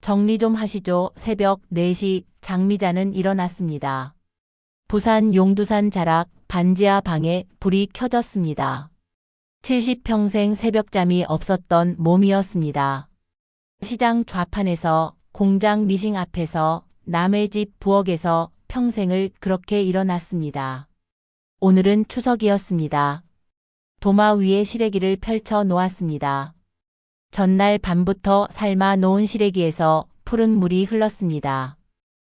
정리 좀 하시죠. 새벽 4시 장미자는 일어났습니다. 부산 용두산 자락 반지하 방에 불이 켜졌습니다. 70평생 새벽잠이 없었던 몸이었습니다. 시장 좌판에서 공장 미싱 앞에서 남의 집 부엌에서 평생을 그렇게 일어났습니다. 오늘은 추석이었습니다. 도마 위에 시래기를 펼쳐 놓았습니다. 전날 밤부터 삶아 놓은 시래기에서 푸른 물이 흘렀습니다.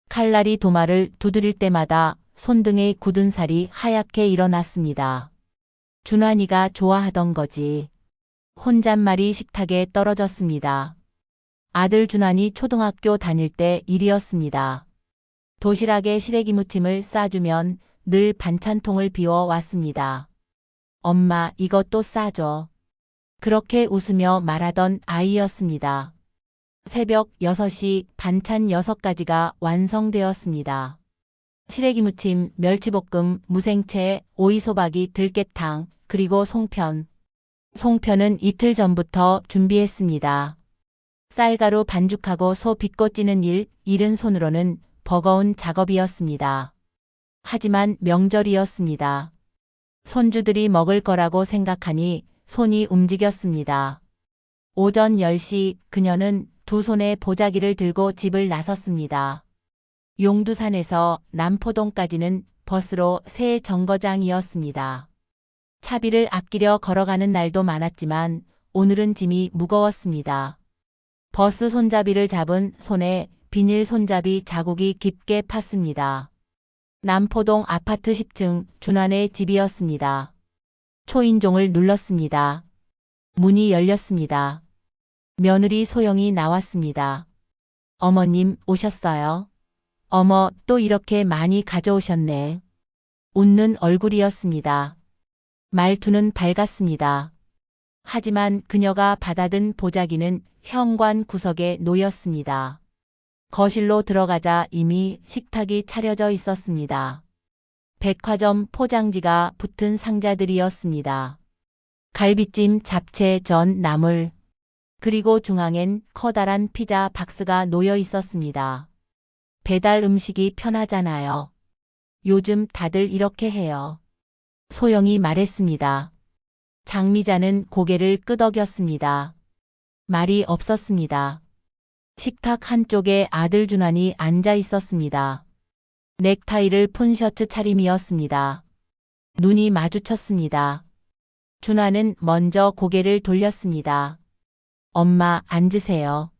칼날이 도마를 두드릴 때마다 손등에 굳은 살이 하얗게 일어났습니다. 준환이가 좋아하던 거지. 혼잣말이 식탁에 떨어졌습니다. 아들 준환이 초등학교 다닐 때 일이었습니다. 도시락에 시래기 무침을 싸주면 늘 반찬통을 비워 왔습니다. 엄마, 이것도 싸줘. 그렇게 웃으며 말하던 아이였습니다. 새벽 6시 반찬 6가지가 완성되었습니다. 시래기 무침, 멸치볶음, 무생채, 오이소박이, 들깨탕, 그리고 송편. 송편은 이틀 전부터 준비했습니다. 쌀가루 반죽하고 소 빚고 찌는 일, 이른 손으로는 버거운 작업이었습니다. 하지만 명절이었습니다. 손주들이 먹을 거라고 생각하니 손이 움직였습니다. 오전 10시 그녀는 두 손에 보자기를 들고 집을 나섰습니다. 용두산에서 남포동까지는 버스로 새 정거장이었습니다. 차비를 아끼려 걸어가는 날도 많았지만 오늘은 짐이 무거웠습니다. 버스 손잡이를 잡은 손에 비닐 손잡이 자국이 깊게 팠습니다. 남포동 아파트 10층 준환의 집이었습니다. 초인종을 눌렀습니다. 문이 열렸습니다. 며느리 소영이 나왔습니다. 어머님 오셨어요? 어머, 또 이렇게 많이 가져오셨네. 웃는 얼굴이었습니다. 말투는 밝았습니다. 하지만 그녀가 받아든 보자기는 현관 구석에 놓였습니다. 거실로 들어가자 이미 식탁이 차려져 있었습니다. 백화점 포장지가 붙은 상자들이었습니다. 갈비찜, 잡채, 전, 나물. 그리고 중앙엔 커다란 피자 박스가 놓여 있었습니다. 배달 음식이 편하잖아요. 요즘 다들 이렇게 해요. 소영이 말했습니다. 장미자는 고개를 끄덕였습니다. 말이 없었습니다. 식탁 한쪽에 아들 준환이 앉아 있었습니다. 넥타이를 푼 셔츠 차림이었습니다. 눈이 마주쳤습니다. 준환은 먼저 고개를 돌렸습니다. 엄마, 앉으세요.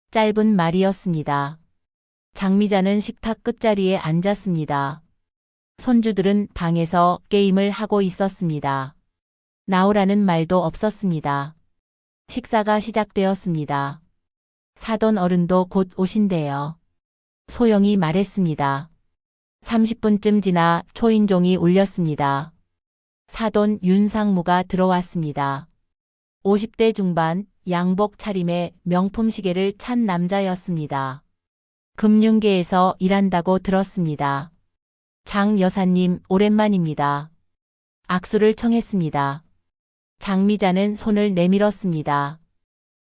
짧은 말이었습니다. 장미자는 식탁 끝자리에 앉았습니다. 손주들은 방에서 게임을 하고 있었습니다. 나오라는 말도 없었습니다. 식사가 시작되었습니다. 사돈 어른도 곧 오신대요. 소영이 말했습니다. 30분쯤 지나 초인종이 울렸습니다. 사돈 윤상무가 들어왔습니다. 50대 중반, 양복 차림에 명품 시계를 찬 남자였습니다. 금융계에서 일한다고 들었습니다. 장 여사님, 오랜만입니다. 악수를 청했습니다. 장미자는 손을 내밀었습니다.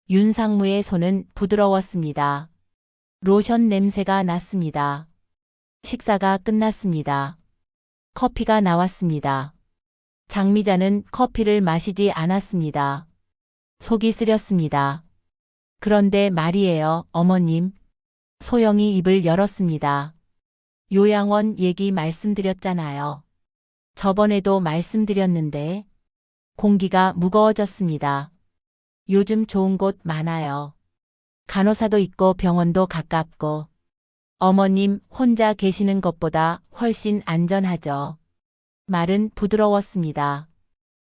윤상무의 손은 부드러웠습니다. 로션 냄새가 났습니다. 식사가 끝났습니다. 커피가 나왔습니다. 장미자는 커피를 마시지 않았습니다. 속이 쓰렸습니다. 그런데 말이에요, 어머님. 소영이 입을 열었습니다. 요양원 얘기 말씀드렸잖아요. 저번에도 말씀드렸는데 공기가 무거워졌습니다. 요즘 좋은 곳 많아요. 간호사도 있고 병원도 가깝고 어머님 혼자 계시는 것보다 훨씬 안전하죠. 말은 부드러웠습니다.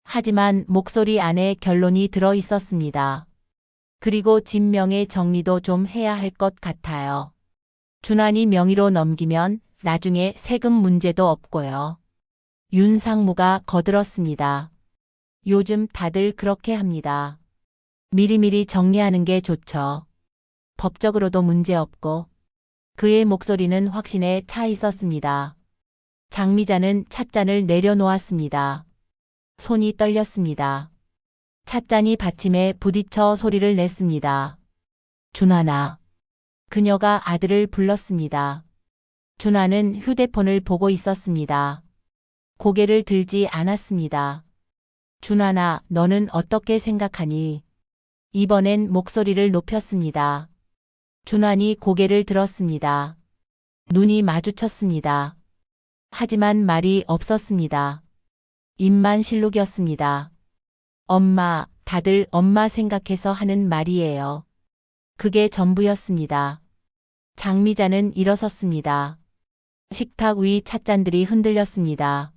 하지만 목소리 안에 결론이 들어 있었습니다. 그리고 진명의 정리도 좀 해야 할 것 같아요. 준환이 명의로 넘기면 나중에 세금 문제도 없고요. 윤상무가 거들었습니다. 요즘 다들 그렇게 합니다. 미리미리 정리하는 게 좋죠. 법적으로도 문제 없고. 그의 목소리는 확신에 차 있었습니다. 장미자는 찻잔을 내려놓았습니다. 손이 떨렸습니다. 찻잔이 받침에 부딪혀 소리를 냈습니다. 준환아. 그녀가 아들을 불렀습니다. 준하는 휴대폰을 보고 있었습니다. 고개를 들지 않았습니다. 준하나, 너는 어떻게 생각하니? 이번엔 목소리를 높였습니다. 준환이 고개를 들었습니다. 눈이 마주쳤습니다. 하지만 말이 없었습니다. 입만 실룩였습니다. 엄마, 다들 엄마 생각해서 하는 말이에요. 그게 전부였습니다. 장미자는 일어섰습니다. 식탁 위 찻잔들이 흔들렸습니다.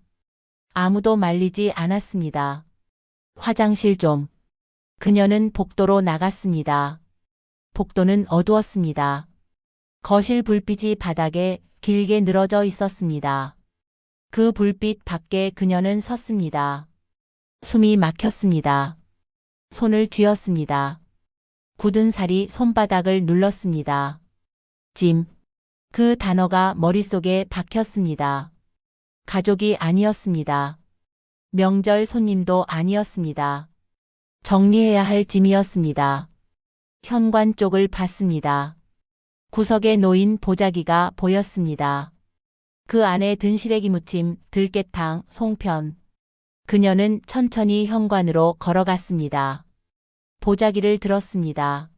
아무도 말리지 않았습니다. 화장실 좀. 그녀는 복도로 나갔습니다. 복도는 어두웠습니다. 거실 불빛이 바닥에 길게 늘어져 있었습니다. 그 불빛 밖에 그녀는 섰습니다. 숨이 막혔습니다. 손을 쥐었습니다. 굳은 살이 손바닥을 눌렀습니다. 짐. 그 단어가 머릿속에 박혔습니다. 가족이 아니었습니다. 명절 손님도 아니었습니다. 정리해야 할 짐이었습니다. 현관 쪽을 봤습니다. 구석에 놓인 보자기가 보였습니다. 그 안에 든 시래기 무침, 들깨탕, 송편. 그녀는 천천히 현관으로 걸어갔습니다. 보자기를 들었습니다.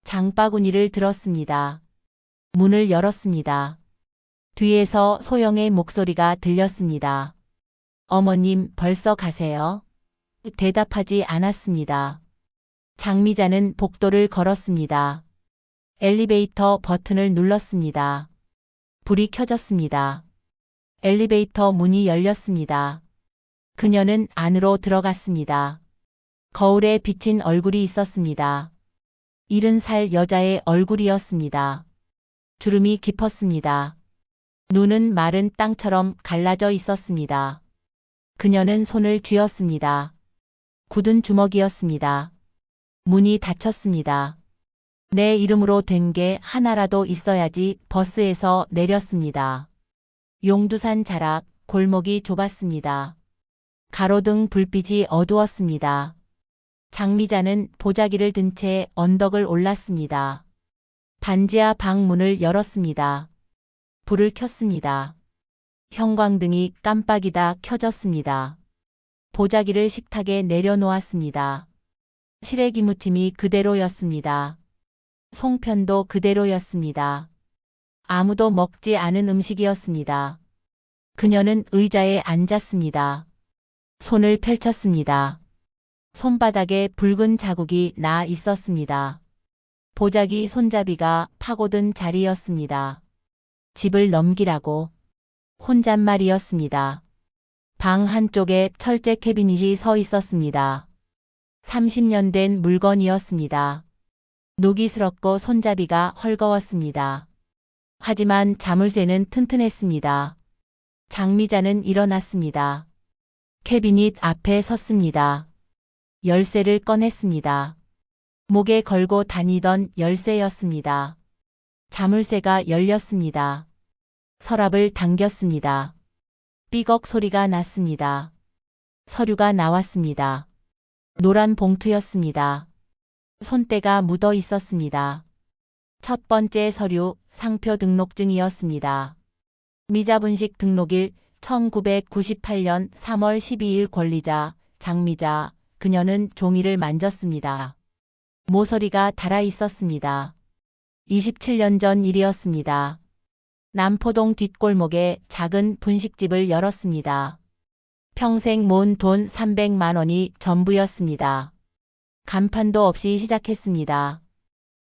장바구니를 들었습니다. 문을 열었습니다. 뒤에서 소영의 목소리가 들렸습니다. 어머님, 벌써 가세요? 대답하지 않았습니다. 장미자는 복도를 걸었습니다. 엘리베이터 버튼을 눌렀습니다. 불이 켜졌습니다. 엘리베이터 문이 열렸습니다. 그녀는 안으로 들어갔습니다. 거울에 비친 얼굴이 있었습니다. 70살 여자의 얼굴이었습니다. 주름이 깊었습니다. 눈은 마른 땅처럼 갈라져 있었습니다. 그녀는 손을 쥐었습니다. 굳은 주먹이었습니다. 문이 닫혔습니다. 내 이름으로 된 게 하나라도 있어야지. 버스에서 내렸습니다. 용두산 자락, 골목이 좁았습니다. 가로등 불빛이 어두웠습니다. 장미자는 보자기를 든 채 언덕을 올랐습니다. 반지하 방 문을 열었습니다. 불을 켰습니다. 형광등이 깜빡이다 켜졌습니다. 보자기를 식탁에 내려놓았습니다. 시래기 무침이 그대로였습니다. 송편도 그대로였습니다. 아무도 먹지 않은 음식이었습니다. 그녀는 의자에 앉았습니다. 손을 펼쳤습니다. 손바닥에 붉은 자국이 나 있었습니다. 보자기 손잡이가 파고든 자리였습니다. 집을 넘기라고. 혼잣말이었습니다. 방 한쪽에 철제 캐비닛이 서 있었습니다. 30년 된 물건이었습니다. 노기스럽고 손잡이가 헐거웠습니다. 하지만 자물쇠는 튼튼했습니다. 장미자는 일어났습니다. 캐비닛 앞에 섰습니다. 열쇠를 꺼냈습니다. 목에 걸고 다니던 열쇠였습니다. 자물쇠가 열렸습니다. 서랍을 당겼습니다. 삐걱 소리가 났습니다. 서류가 나왔습니다. 노란 봉투였습니다. 손때가 묻어 있었습니다. 첫 번째 서류, 상표 등록증이었습니다. 미자분식 등록일 1998년 3월 12일 권리자, 장미자. 그녀는 종이를 만졌습니다. 모서리가 달아 있었습니다. 27년 전 일이었습니다. 남포동 뒷골목에 작은 분식집을 열었습니다. 평생 모은 돈 300만 원이 전부였습니다. 간판도 없이 시작했습니다.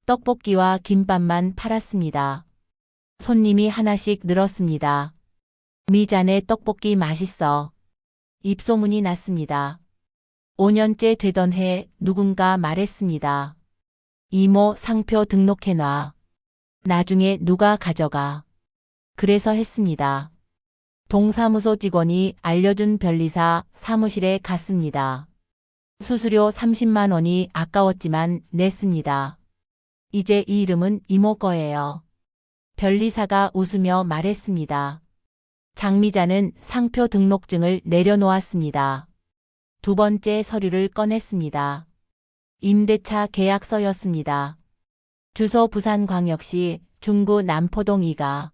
떡볶이와 김밥만 팔았습니다. 손님이 하나씩 늘었습니다. 미자네 떡볶이 맛있어. 입소문이 났습니다. 5년째 되던 해 누군가 말했습니다. 이모 상표 등록해놔. 나중에 누가 가져가. 그래서 했습니다. 동사무소 직원이 알려준 변리사 사무실에 갔습니다. 수수료 30만 원이 아까웠지만 냈습니다. 이제 이 이름은 이모 거예요. 변리사가 웃으며 말했습니다. 장미자는 상표 등록증을 내려놓았습니다. 두 번째 서류를 꺼냈습니다. 임대차 계약서였습니다. 주소 부산광역시 중구 남포동 2가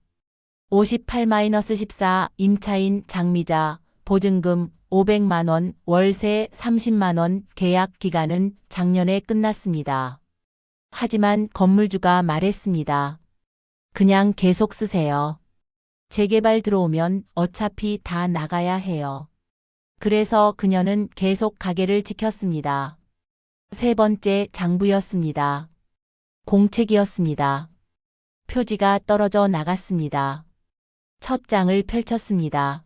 58-14 임차인 장미자 보증금 500만원 월세 30만원 계약 기간은 작년에 끝났습니다. 하지만 건물주가 말했습니다. 그냥 계속 쓰세요. 재개발 들어오면 어차피 다 나가야 해요. 그래서 그녀는 계속 가게를 지켰습니다. 세 번째 장부였습니다. 공책이었습니다. 표지가 떨어져 나갔습니다. 첫 장을 펼쳤습니다.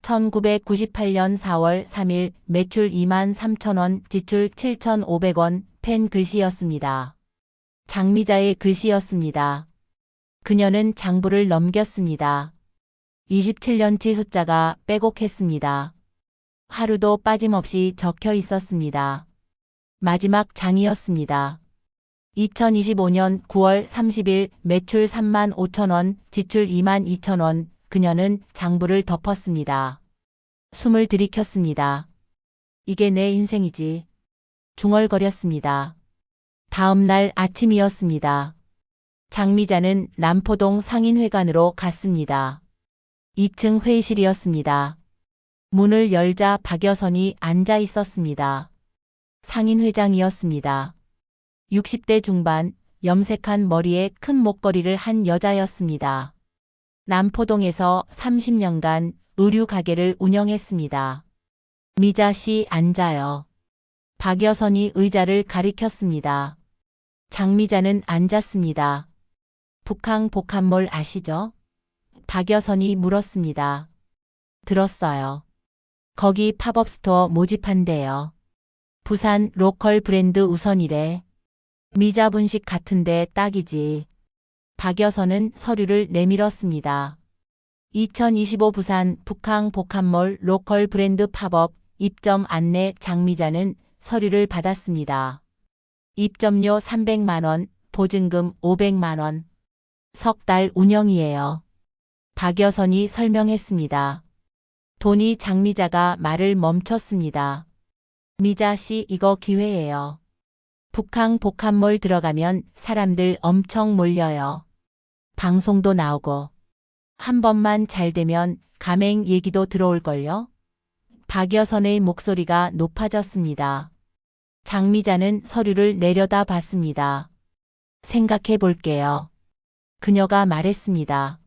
1998년 4월 3일 매출 23,000원, 지출 7,500원, 펜 글씨였습니다. 장미자의 글씨였습니다. 그녀는 장부를 넘겼습니다. 27년치 숫자가 빼곡했습니다. 하루도 빠짐없이 적혀 있었습니다. 마지막 장이었습니다. 2025년 9월 30일 매출 35,000원, 지출 22,000원, 그녀는 장부를 덮었습니다. 숨을 들이켰습니다. 이게 내 인생이지. 중얼거렸습니다. 다음 날 아침이었습니다. 장미자는 남포동 상인회관으로 갔습니다. 2층 회의실이었습니다. 문을 열자 박여선이 앉아 있었습니다. 상인회장이었습니다. 60대 중반, 염색한 머리에 큰 목걸이를 한 여자였습니다. 남포동에서 30년간 의류 가게를 운영했습니다. 미자 씨 앉아요. 박여선이 의자를 가리켰습니다. 장미자는 앉았습니다. 북항 복합몰 아시죠? 박여선이 물었습니다. 들었어요. 거기 팝업 스토어 모집한대요. 부산 로컬 브랜드 우선이래. 미자 분식 같은데 딱이지. 박여선은 서류를 내밀었습니다. 2025 부산 북항 복합몰 로컬 브랜드 팝업 입점 안내. 장미자는 서류를 받았습니다. 입점료 300만원, 보증금 500만원. 석 달 운영이에요. 박여선이 설명했습니다. 돈이. 장미자가 말을 멈췄습니다. 미자 씨, 이거 기회예요. 북항 복합몰 들어가면 사람들 엄청 몰려요. 방송도 나오고. 한 번만 잘 되면 가맹 얘기도 들어올걸요? 박여선의 목소리가 높아졌습니다. 장미자는 서류를 내려다 봤습니다. 생각해 볼게요. 그녀가 말했습니다.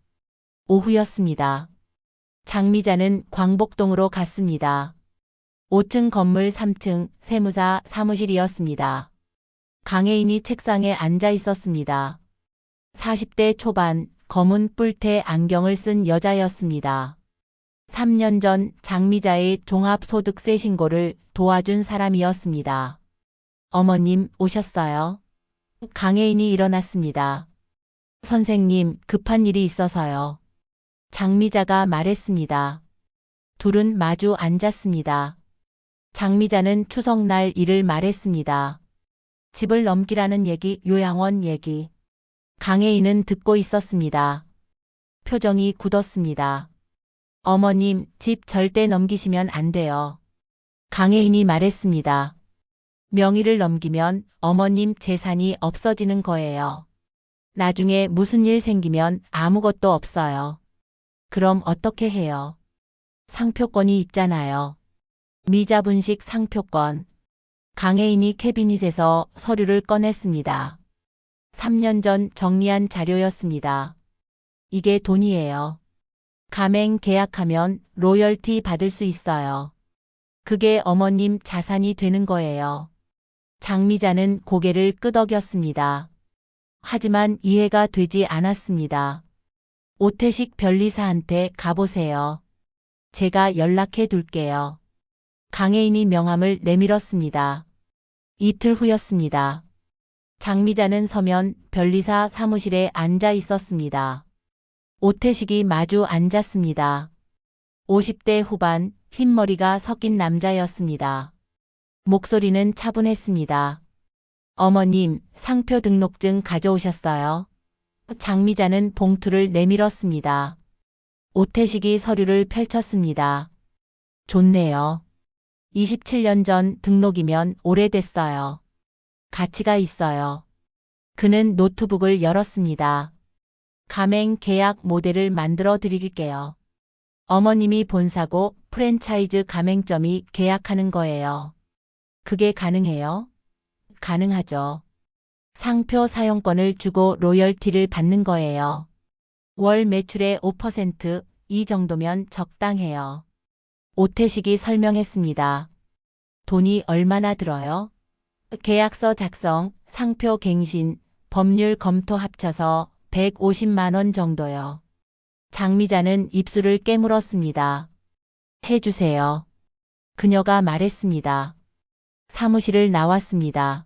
오후였습니다. 장미자는 광복동으로 갔습니다. 5층 건물 3층 세무사 사무실이었습니다. 강혜인이 책상에 앉아 있었습니다. 40대 초반, 검은 뿔테 안경을 쓴 여자였습니다. 3년 전 장미자의 종합소득세 신고를 도와준 사람이었습니다. 어머님 오셨어요? 강혜인이 일어났습니다. 선생님, 급한 일이 있어서요. 장미자가 말했습니다. 둘은 마주 앉았습니다. 장미자는 추석날 일을 말했습니다. 집을 넘기라는 얘기, 요양원 얘기. 강혜인은 듣고 있었습니다. 표정이 굳었습니다. 어머님, 집 절대 넘기시면 안 돼요. 강혜인이 말했습니다. 명의를 넘기면 어머님 재산이 없어지는 거예요. 나중에 무슨 일 생기면 아무것도 없어요. 그럼 어떻게 해요? 상표권이 있잖아요. 미자분식 상표권. 강혜인이 캐비닛에서 서류를 꺼냈습니다. 3년 전 정리한 자료였습니다. 이게 돈이에요. 가맹 계약하면 로열티 받을 수 있어요. 그게 어머님 자산이 되는 거예요. 장미자는 고개를 끄덕였습니다. 하지만 이해가 되지 않았습니다. 오태식 변리사한테 가보세요. 제가 연락해 둘게요. 강혜인이 명함을 내밀었습니다. 이틀 후였습니다. 장미자는 서면 변리사 사무실에 앉아 있었습니다. 오태식이 마주 앉았습니다. 50대 후반, 흰머리가 섞인 남자였습니다. 목소리는 차분했습니다. 어머님, 상표 등록증 가져오셨어요? 장미자는 봉투를 내밀었습니다. 오태식이 서류를 펼쳤습니다. 좋네요. 27년 전 등록이면 오래됐어요. 가치가 있어요. 그는 노트북을 열었습니다. 가맹 계약 모델을 만들어 드릴게요. 어머님이 본사고 프랜차이즈 가맹점이 계약하는 거예요. 그게 가능해요? 가능하죠. 상표 사용권을 주고 로열티를 받는 거예요. 월 매출의 5%, 이 정도면 적당해요. 오태식이 설명했습니다. 돈이 얼마나 들어요? 계약서 작성, 상표 갱신, 법률 검토 합쳐서 150만 원 정도요. 장미자는 입술을 깨물었습니다. 해주세요. 그녀가 말했습니다. 사무실을 나왔습니다.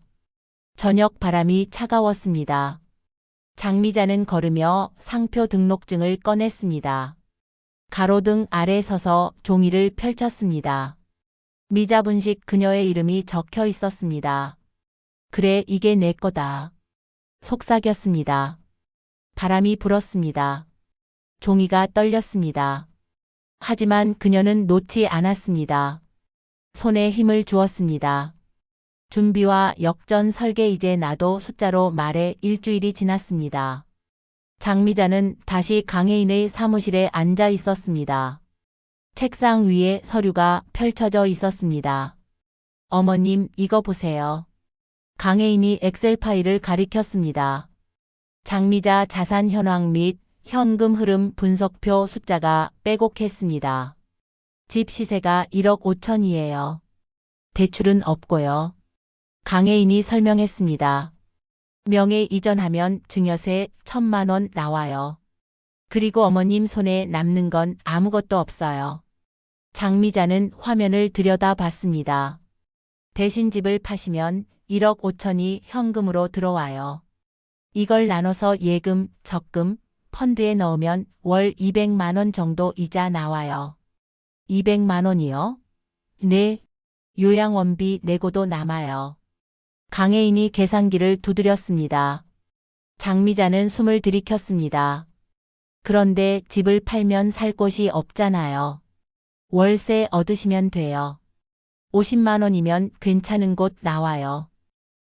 저녁 바람이 차가웠습니다. 장미자는 걸으며 상표 등록증을 꺼냈습니다. 가로등 아래 서서 종이를 펼쳤습니다. 미자분식 그녀의 이름이 적혀 있었습니다. 그래, 이게 내 거다. 속삭였습니다. 바람이 불었습니다. 종이가 떨렸습니다. 하지만 그녀는 놓지 않았습니다. 손에 힘을 주었습니다. 준비와 역전 설계 이제 나도 숫자로 말해 일주일이 지났습니다. 장미자는 다시 강혜인의 사무실에 앉아 있었습니다. 책상 위에 서류가 펼쳐져 있었습니다. 어머님, 이거 보세요. 강혜인이 엑셀 파일을 가리켰습니다. 장미자 자산 현황 및 현금 흐름 분석표 숫자가 빼곡했습니다. 집 시세가 1억 5천이에요. 대출은 없고요. 강혜인이 설명했습니다. 명의 이전하면 증여세 1,000만 원 나와요. 그리고 어머님 손에 남는 건 아무것도 없어요. 장미자는 화면을 들여다봤습니다. 대신 집을 파시면 1억 5천이 현금으로 들어와요. 이걸 나눠서 예금, 적금, 펀드에 넣으면 월 200만 원 정도 이자 나와요. 200만 원이요? 네. 요양원비 내고도 남아요. 강혜인이 계산기를 두드렸습니다. 장미자는 숨을 들이켰습니다. 그런데 집을 팔면 살 곳이 없잖아요. 월세 얻으시면 돼요. 50만 원이면 괜찮은 곳 나와요.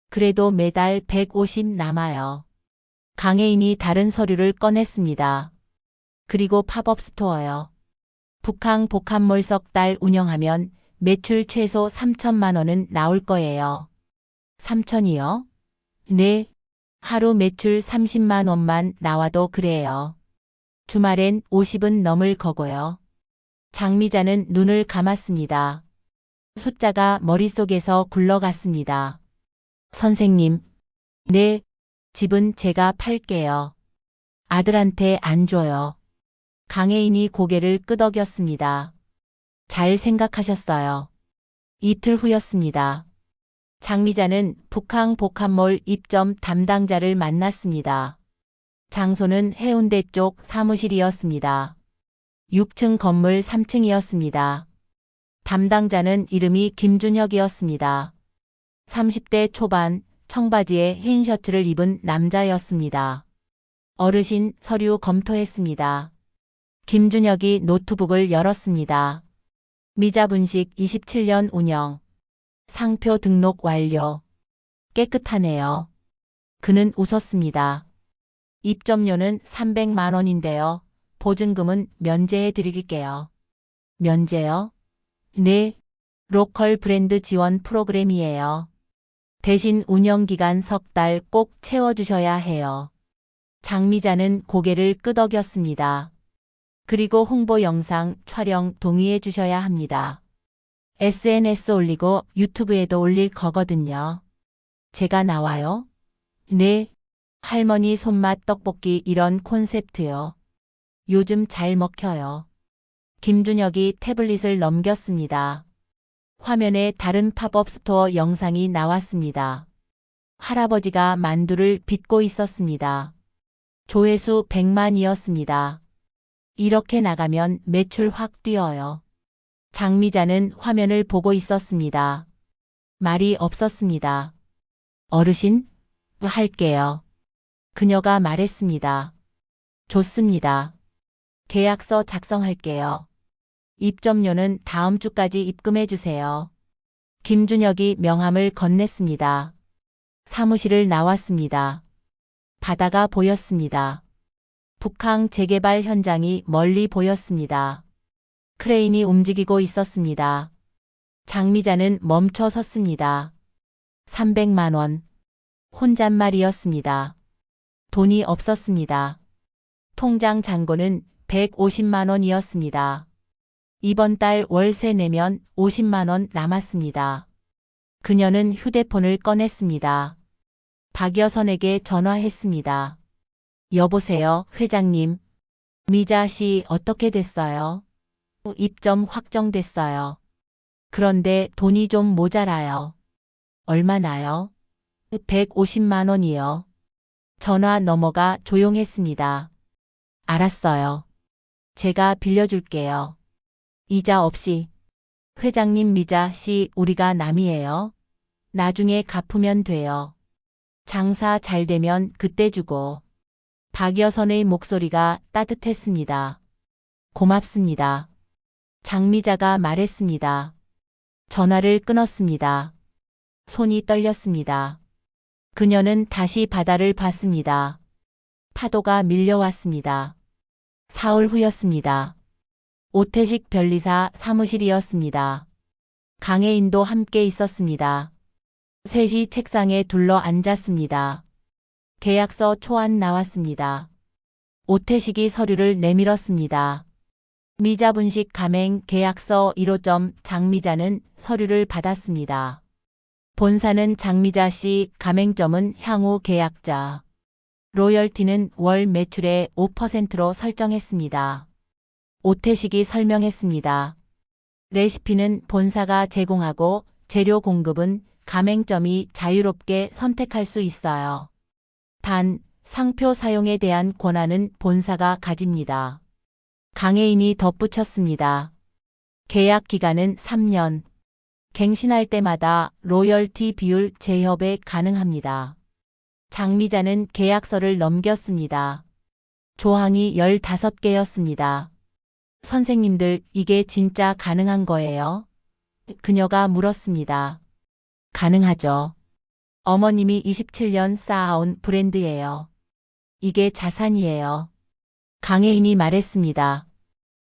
그래도 매달 150 남아요. 강혜인이 다른 서류를 꺼냈습니다. 그리고 팝업 스토어요. 북항 복합몰 석 달 운영하면 매출 최소 3천만 원은 나올 거예요. 3천이요? 네. 하루 매출 30만 원만 나와도 그래요. 주말엔 50은 넘을 거고요. 장미자는 눈을 감았습니다. 숫자가 머릿속에서 굴러갔습니다. 선생님. 네. 집은 제가 팔게요. 아들한테 안 줘요. 강혜인이 고개를 끄덕였습니다. 잘 생각하셨어요. 이틀 후였습니다. 장미자는 북항 복합몰 입점 담당자를 만났습니다. 장소는 해운대 쪽 사무실이었습니다. 6층 건물 3층이었습니다. 담당자는 이름이 김준혁이었습니다. 30대 초반, 청바지에 흰 셔츠를 입은 남자였습니다. 어르신, 서류 검토했습니다. 김준혁이 노트북을 열었습니다. 미자분식 27년 운영. 상표 등록 완료. 깨끗하네요. 그는 웃었습니다. 입점료는 300만 원인데요. 보증금은 면제해 드릴게요. 면제요? 네. 로컬 브랜드 지원 프로그램이에요. 대신 운영기간 석 달 꼭 채워주셔야 해요. 장미자는 고개를 끄덕였습니다. 그리고 홍보 영상 촬영 동의해 주셔야 합니다. SNS 올리고 유튜브에도 올릴 거거든요. 제가 나와요? 네. 할머니 손맛 떡볶이 이런 콘셉트요. 요즘 잘 먹혀요. 김준혁이 태블릿을 넘겼습니다. 화면에 다른 팝업 스토어 영상이 나왔습니다. 할아버지가 만두를 빚고 있었습니다. 조회수 100만이었습니다. 이렇게 나가면 매출 확 뛰어요. 장미자는 화면을 보고 있었습니다. 말이 없었습니다. 어르신? 할게요. 그녀가 말했습니다. 좋습니다. 계약서 작성할게요. 입점료는 다음 주까지 입금해 주세요. 김준혁이 명함을 건넸습니다. 사무실을 나왔습니다. 바다가 보였습니다. 북한 재개발 현장이 멀리 보였습니다. 크레인이 움직이고 있었습니다. 장미자는 멈춰 섰습니다. 300만 원. 혼잣말이었습니다. 돈이 없었습니다. 통장 잔고는 150만 원이었습니다. 이번 달 월세 내면 50만 원 남았습니다. 그녀는 휴대폰을 꺼냈습니다. 박여선에게 전화했습니다. 여보세요, 회장님. 미자 씨 어떻게 됐어요? 입점 확정됐어요. 그런데 돈이 좀 모자라요. 얼마나요? 150만 원이요. 전화 넘어가 조용했습니다. 알았어요. 제가 빌려줄게요. 이자 없이. 회장님, 미자 씨 우리가 남이에요. 나중에 갚으면 돼요. 장사 잘 되면 그때 주고. 박여선의 목소리가 따뜻했습니다. 고맙습니다. 장미자가 말했습니다. 전화를 끊었습니다. 손이 떨렸습니다. 그녀는 다시 바다를 봤습니다. 파도가 밀려왔습니다. 사흘 후였습니다. 오태식 변리사 사무실이었습니다. 강혜인도 함께 있었습니다. 셋이 책상에 둘러 앉았습니다. 계약서 초안 나왔습니다. 오태식이 서류를 내밀었습니다. 미자분식 가맹 계약서 1호. 장미자는 서류를 받았습니다. 본사는 장미자 씨, 가맹점은 향후 계약자. 로열티는 월 매출의 5%로 설정했습니다. 오태식이 설명했습니다. 레시피는 본사가 제공하고 재료 공급은 가맹점이 자유롭게 선택할 수 있어요. 단, 상표 사용에 대한 권한은 본사가 가집니다. 강혜인이 덧붙였습니다. 계약 기간은 3년. 갱신할 때마다 로열티 비율 재협에 가능합니다. 장미자는 계약서를 넘겼습니다. 조항이 15개였습니다. 선생님들, 이게 진짜 가능한 거예요? 그녀가 물었습니다. 가능하죠. 어머님이 27년 쌓아온 브랜드예요. 이게 자산이에요. 강혜인이 말했습니다.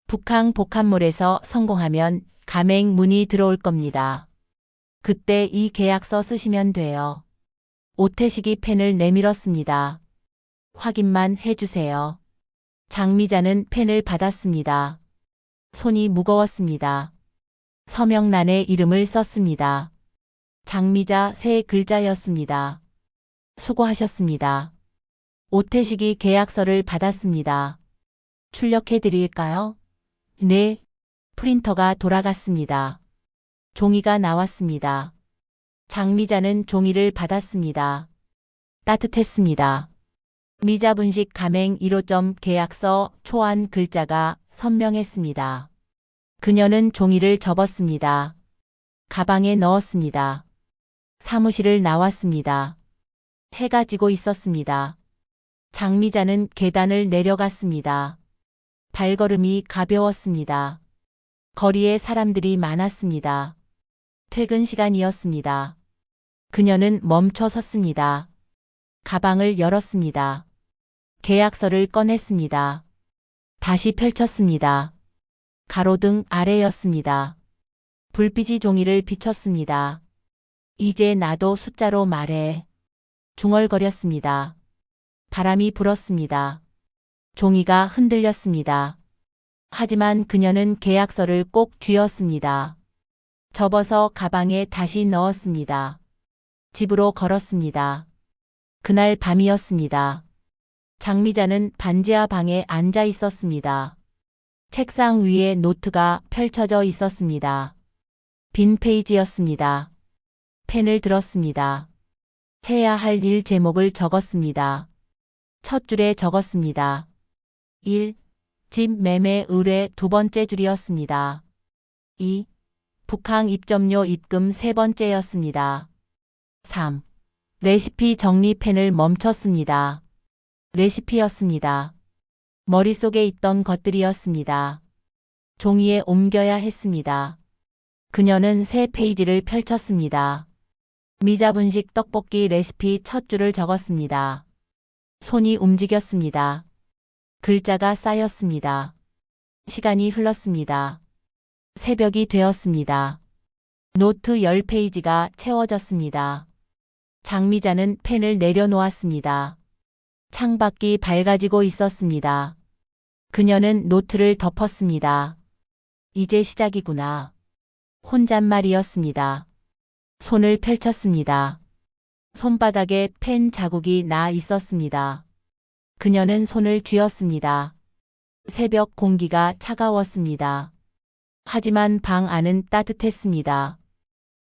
북한 복합몰에서 성공하면 가맹 문이 들어올 겁니다. 그때 이 계약서 쓰시면 돼요. 오태식이 펜을 내밀었습니다. 확인만 해주세요. 장미자는 펜을 받았습니다. 손이 무거웠습니다. 서명란에 이름을 썼습니다. 장미자 3글자였습니다. 수고하셨습니다. 오태식이 계약서를 받았습니다. 출력해 드릴까요? 네. 프린터가 돌아갔습니다. 종이가 나왔습니다. 장미자는 종이를 받았습니다. 따뜻했습니다. 미자분식 가맹 1호. 계약서 초안 글자가 선명했습니다. 그녀는 종이를 접었습니다. 가방에 넣었습니다. 사무실을 나왔습니다. 해가 지고 있었습니다. 장미자는 계단을 내려갔습니다. 발걸음이 가벼웠습니다. 거리에 사람들이 많았습니다. 퇴근 시간이었습니다. 그녀는 멈춰 섰습니다. 가방을 열었습니다. 계약서를 꺼냈습니다. 다시 펼쳤습니다. 가로등 아래였습니다. 불빛이 종이를 비췄습니다. 이제 나도 숫자로 말해. 중얼거렸습니다. 바람이 불었습니다. 종이가 흔들렸습니다. 하지만 그녀는 계약서를 꼭 쥐었습니다. 접어서 가방에 다시 넣었습니다. 집으로 걸었습니다. 그날 밤이었습니다. 장미자는 반지하 방에 앉아 있었습니다. 책상 위에 노트가 펼쳐져 있었습니다. 빈 페이지였습니다. 펜을 들었습니다. 해야 할 일 제목을 적었습니다. 첫 줄에 적었습니다. 1. 집 매매 의뢰 2번째 줄이었습니다. 2. 북한 입점료 입금 3번째였습니다. 3. 레시피 정리 펜을 멈췄습니다. 레시피였습니다. 머릿속에 있던 것들이었습니다. 종이에 옮겨야 했습니다. 그녀는 3페이지를 펼쳤습니다. 미자분식 떡볶이 레시피 첫 줄을 적었습니다. 손이 움직였습니다. 글자가 쌓였습니다. 시간이 흘렀습니다. 새벽이 되었습니다. 노트 10페이지가 채워졌습니다. 장미자는 펜을 내려놓았습니다. 창밖이 밝아지고 있었습니다. 그녀는 노트를 덮었습니다. 이제 시작이구나. 혼잣말이었습니다. 손을 펼쳤습니다. 손바닥에 펜 자국이 나 있었습니다. 그녀는 손을 쥐었습니다. 새벽 공기가 차가웠습니다. 하지만 방 안은 따뜻했습니다.